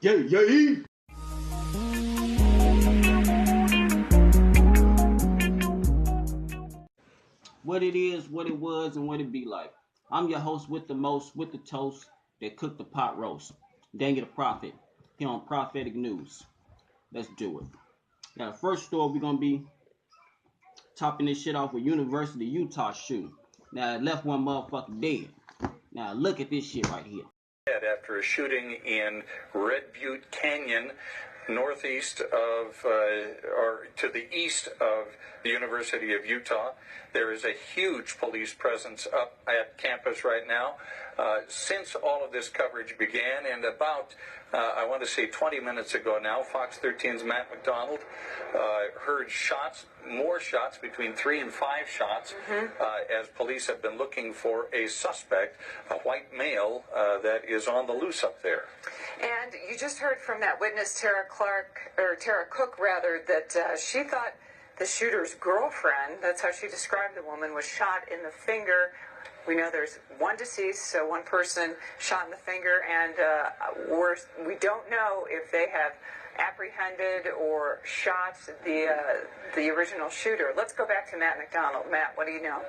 Yeah, yeah. What it is, what it was, and what it be like. I'm your host with the most, with the toast that cooked the pot roast. Dang it, a prophet. Here on Prophetic News. Let's do it. Now, the first story we're gonna be topping this shit off with University of Utah shooting. Now, it left one motherfucker dead. Now, look at this shit right here. After a shooting in Red Butte Canyon, northeast of, or to the east of the University of Utah. There is a huge police presence up at campus right now. Since all of this coverage began, and about, I want to say 20 minutes ago now, Fox 13's Matt McDonald heard shots, more shots, between 3 and 5 shots, as police have been looking for a suspect, a white male that is on the loose up there. And you just heard from that witness, Tara Cook, that she thought the shooter's girlfriend, that's how she described the woman, was shot in the finger. We know there's one deceased, so one person shot in the finger, and we don't know if they have apprehended or shot the original shooter. Let's go back to Matt McDonald. Matt, what do you know?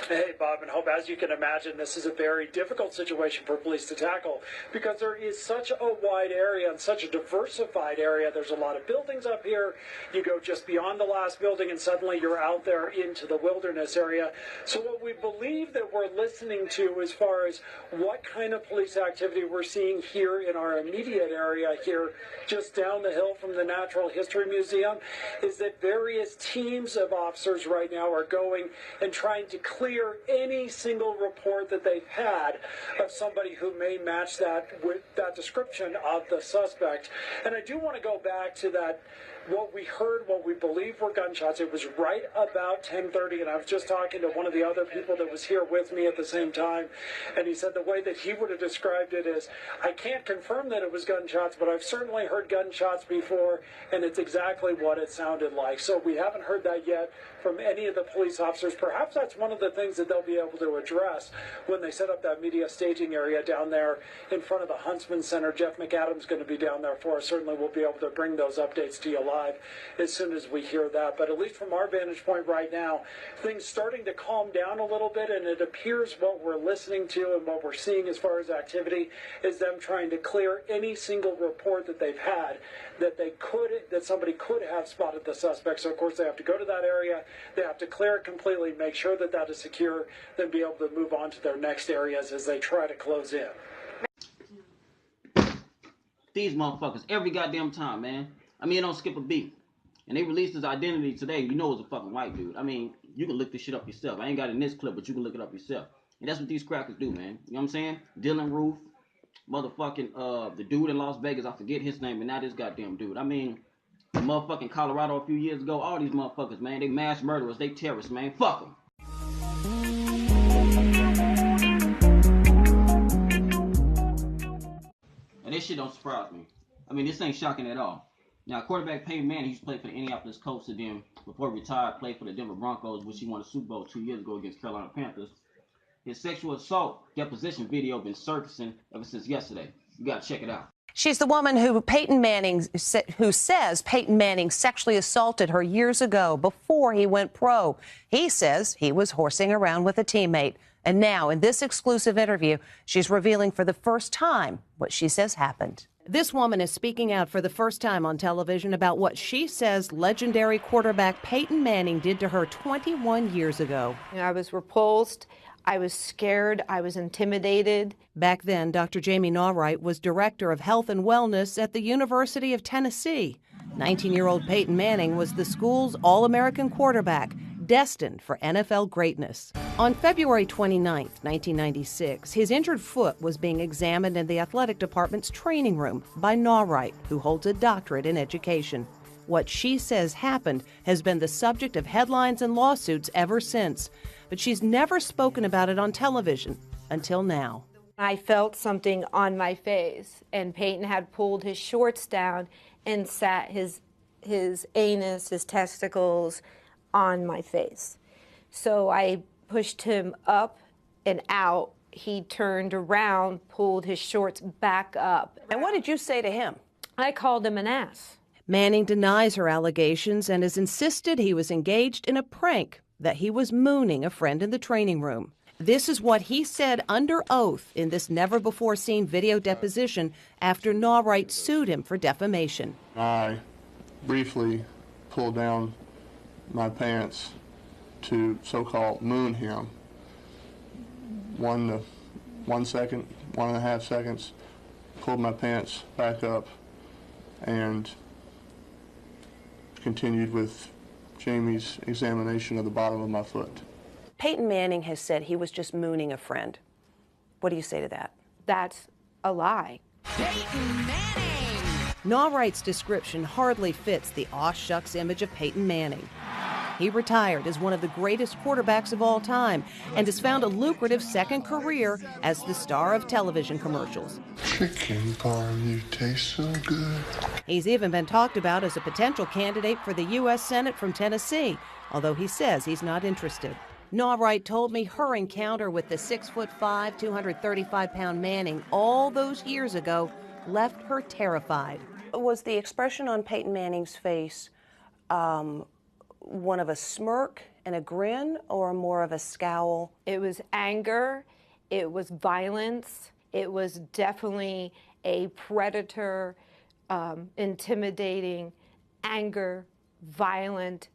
Hey, Bob and Hope, as you can imagine, this is a very difficult situation for police to tackle because there is such a wide area and such a diversified area. There's a lot of buildings up here. You go just beyond the last building and suddenly you're out there into the wilderness area. So what we believe that we're listening to as far as what kind of police activity we're seeing here in our immediate area here, just down the hill from the Natural History Museum, is that various teams of officers right now are going and trying to clear any single report that they've had of somebody who may match that with that description of the suspect. And I do want to go back to that, what we heard, what we believe were gunshots. It was right about 10:30, and I was just talking to one of the other people that was here with me at the same time, and he said the way that he would have described it is, I can't confirm that it was gunshots, but I've certainly heard gunshots before, and it's exactly what it sounded like. So we haven't heard that yet from any of the police officers. Perhaps that's one of the things that they'll be able to address when they set up that media staging area down there in front of the Huntsman Center. Jeff McAdams going to be down there for us. Certainly we'll be able to bring those updates to you live as soon as we hear that. But at least from our vantage point right now, things starting to calm down a little bit, and it appears what we're listening to and what we're seeing as far as activity is them trying to clear any single report that they've had that somebody could have spotted the suspect. So of course they have to go to that area, they have to clear it completely, make sure that that is secure, then be able to move on to their next areas as they try to close in. These motherfuckers, every goddamn time, man. I mean, it don't skip a beat. And they released his identity today. You know it's a fucking white dude. I mean, you can look this shit up yourself. I ain't got it in this clip, but you can look it up yourself. And that's what these crackers do, man. You know what I'm saying? Dylan Roof, motherfucking, the dude in Las Vegas, I forget his name, but not this goddamn dude. I mean, the motherfucking Colorado a few years ago, all these motherfuckers, man, they mass murderers, they terrorists, man. Fuck them. And this shit don't surprise me. I mean, this ain't shocking at all. Now, quarterback Peyton Manning, he used to play for the Indianapolis Colts, and then before he retired, played for the Denver Broncos, which he won a Super Bowl 2 years ago against Carolina Panthers. His sexual assault deposition video been surfacing ever since yesterday. You gotta check it out. She's the woman who says Peyton Manning sexually assaulted her years ago before he went pro. He says he was horsing around with a teammate. And now, in this exclusive interview, she's revealing for the first time what she says happened. This woman is speaking out for the first time on television about what she says legendary quarterback Peyton Manning did to her 21 years ago. I was repulsed. I was scared. I was intimidated. Back then, Dr. Jamie Nawright was director of health and wellness at the University of Tennessee. 19-year-old Peyton Manning was the school's All-American quarterback, destined for NFL greatness. On February 29, 1996, his injured foot was being examined in the athletic department's training room by Nawright, who holds a doctorate in education. What she says happened has been the subject of headlines and lawsuits ever since, but she's never spoken about it on television until now. I felt something on my face, and Peyton had pulled his shorts down and sat his anus, his testicles, on my face. So I pushed him up and out he turned around, pulled his shorts back up. And what did you say to him? I called him an ass. Manning denies her allegations and has insisted he was engaged in a prank, that he was mooning a friend in the training room. This is what he said under oath in this never-before-seen video deposition after Nawright sued him for defamation. I briefly pulled down my pants to so-called moon him. 1 second, 1.5 seconds, pulled my pants back up and continued with Jamie's examination of the bottom of my foot. Peyton Manning has said he was just mooning a friend. What do you say to that? That's a lie. Peyton Manning! Nawright's description hardly fits the aw shucks image of Peyton Manning. He retired as one of the greatest quarterbacks of all time and has found a lucrative second career as the star of television commercials. Chicken parm, you taste so good. He's even been talked about as a potential candidate for the U.S. Senate from Tennessee, although he says he's not interested. Nawright told me her encounter with the 6'5", 235-pound Manning all those years ago left her terrified. Was the expression on Peyton Manning's face one of a smirk and a grin, or more of a scowl? It was anger, it was violence, it was definitely a predator, intimidating, anger, violent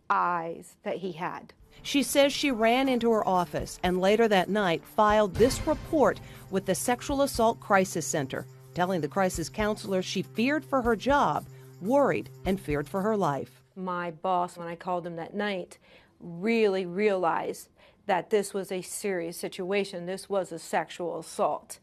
eyes that he had. She says she ran into her office and later that night filed this report with the Sexual Assault Crisis Center, telling the crisis counselor she feared for her job, worried, and feared for her life. My boss, when I called him that night, really realized that this was a serious situation. This was a sexual assault,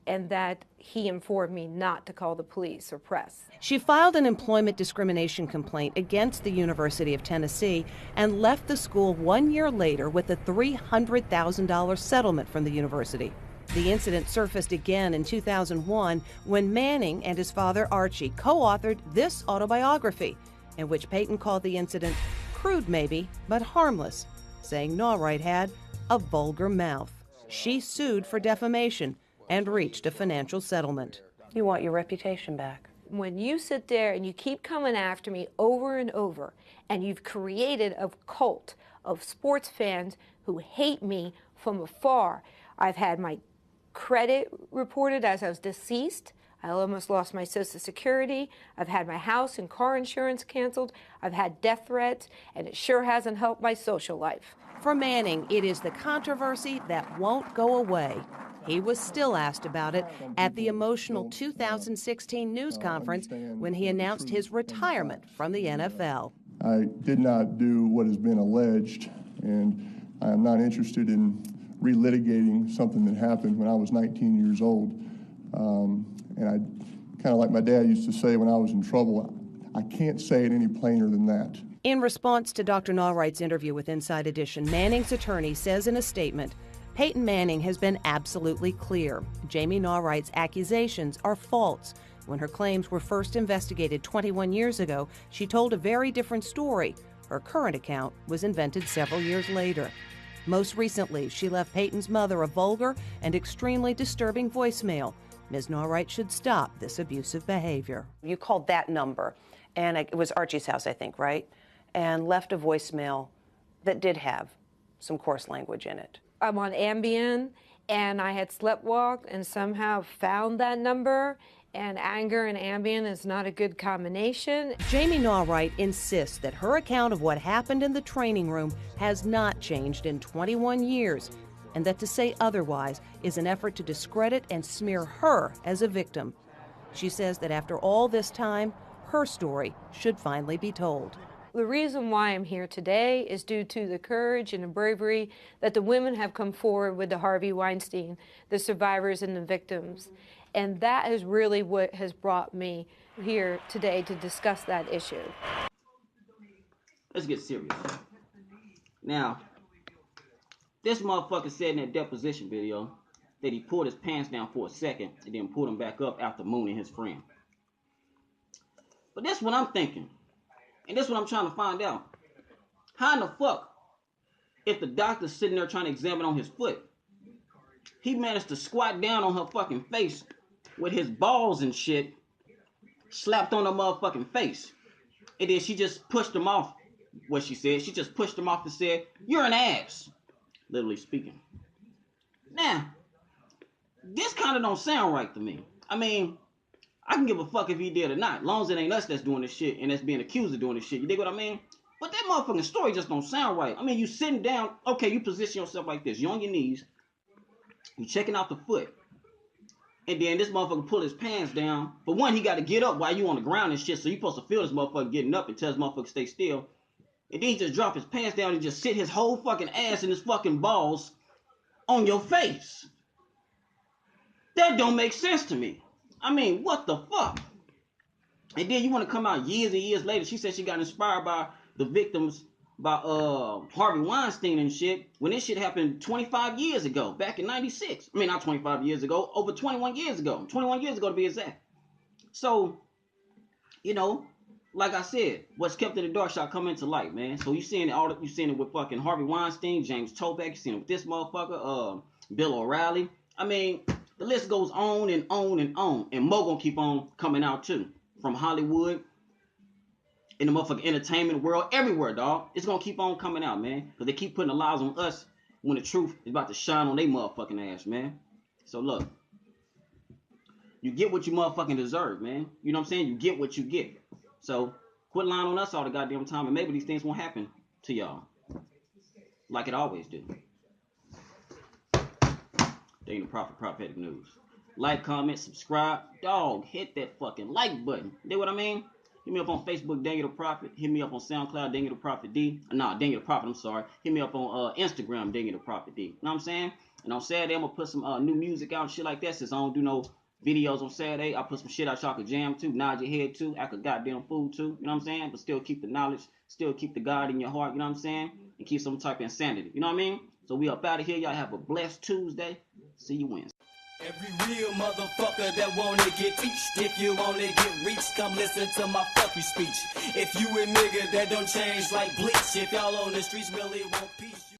and that he informed me not to call the police or press. She filed an employment discrimination complaint against the University of Tennessee and left the school 1 year later with a $300,000 settlement from the university. The incident surfaced again in 2001 when Manning and his father Archie co-authored this autobiography, in which Peyton called the incident crude maybe, but harmless, saying Nawright had a vulgar mouth. She sued for defamation and reached a financial settlement. You want your reputation back. When you sit there and you keep coming after me over and over, and you've created a cult of sports fans who hate me from afar. I've had my credit reported as I was deceased. I almost lost my Social Security. I've had my house and car insurance canceled. I've had death threats, and it sure hasn't helped my social life. For Manning, it is the controversy that won't go away. He was still asked about it at the emotional 2016 news conference when he announced his retirement from the NFL. I did not do what has been alleged, and I am not interested in relitigating something that happened when I was 19 years old. And I, kind of like my dad used to say when I was in trouble, I can't say it any plainer than that. In response to Dr. Nawright's interview with Inside Edition, Manning's attorney says in a statement, Peyton Manning has been absolutely clear. Jamie Nawright's accusations are false. When her claims were first investigated 21 years ago, she told a very different story. Her current account was invented several years later. Most recently, she left Peyton's mother a vulgar and extremely disturbing voicemail. Ms. Nawright should stop this abusive behavior. You called that number, and it was Archie's house, I think, right? And left a voicemail that did have some coarse language in it. I'm on Ambien, and I had sleptwalk and somehow found that number, and anger and Ambien is not a good combination. Jamie Nawright insists that her account of what happened in the training room has not changed in 21 years, and that to say otherwise is an effort to discredit and smear her as a victim. She says that after all this time, her story should finally be told. The reason why I'm here today is due to the courage and the bravery that the women have come forward with the Harvey Weinstein, the survivors and the victims. And that is really what has brought me here today to discuss that issue. Let's get serious. Now, this motherfucker said in that deposition video that he pulled his pants down for a second and then pulled them back up after mooning his friend. But this is what I'm thinking. And this is what I'm trying to find out. How in the fuck, if the doctor's sitting there trying to examine on his foot, he managed to squat down on her fucking face with his balls and shit slapped on her motherfucking face. And then she just pushed him off, what she said. She just pushed him off and said, "You're an ass." Literally speaking. Now, this kind of don't sound right to me. I mean, I can give a fuck if he did or not, as long as it ain't us that's doing this shit and that's being accused of doing this shit. You dig what I mean? But that motherfucking story just don't sound right. I mean, you sitting down, okay, you position yourself like this. You're on your knees. You checking out the foot. And then this motherfucker pull his pants down. For one, he got to get up while you on the ground and shit. So you supposed to feel this motherfucker getting up and tell this motherfucker stay still. And then he just drop his pants down and just sit his whole fucking ass and his fucking balls on your face. That don't make sense to me. I mean, what the fuck? And then you want to come out years and years later. She said she got inspired by the victims, by Harvey Weinstein and shit, when this shit happened 25 years ago, back in 96. I mean, not 25 years ago, over 21 years ago. 21 years ago to be exact. So, you know, like I said, what's kept in the dark shall come into light, man. So you seeing it with fucking Harvey Weinstein, James Toback, you seen it with this motherfucker, Bill O'Reilly. I mean, the list goes on and on and on. And more gonna keep on coming out too. From Hollywood, in the motherfucking entertainment world, everywhere, dog. It's gonna keep on coming out, man. Because they keep putting the lies on us when the truth is about to shine on their motherfucking ass, man. So look, you get what you motherfucking deserve, man. You know what I'm saying? You get what you get. So quit lying on us all the goddamn time, and maybe these things won't happen to y'all. Like it always do. There ain't no prophetic news. Like, comment, subscribe. Dog, hit that fucking like button. You know what I mean? Hit me up on Facebook, Daniel the Prophet. Hit me up on SoundCloud, Daniel the Prophet D. Daniel the Prophet, I'm sorry. Hit me up on Instagram, Daniel the Prophet D. You know what I'm saying? And on Saturday, I'm going to put some new music out and shit like that. Since I don't do no videos on Saturday, I put some shit out y'all could jam to, nod your head to, act a goddamn fool to. You know what I'm saying? But still keep the knowledge, still keep the God in your heart. You know what I'm saying? And keep some type of insanity. You know what I mean? So we up out of here. Y'all have a blessed Tuesday. See you Wednesday. Every real motherfucker that wanna get teached. If you wanna get reached, come listen to my fucking speech. If you a nigga that don't change like bleach, if y'all on the streets really want peace.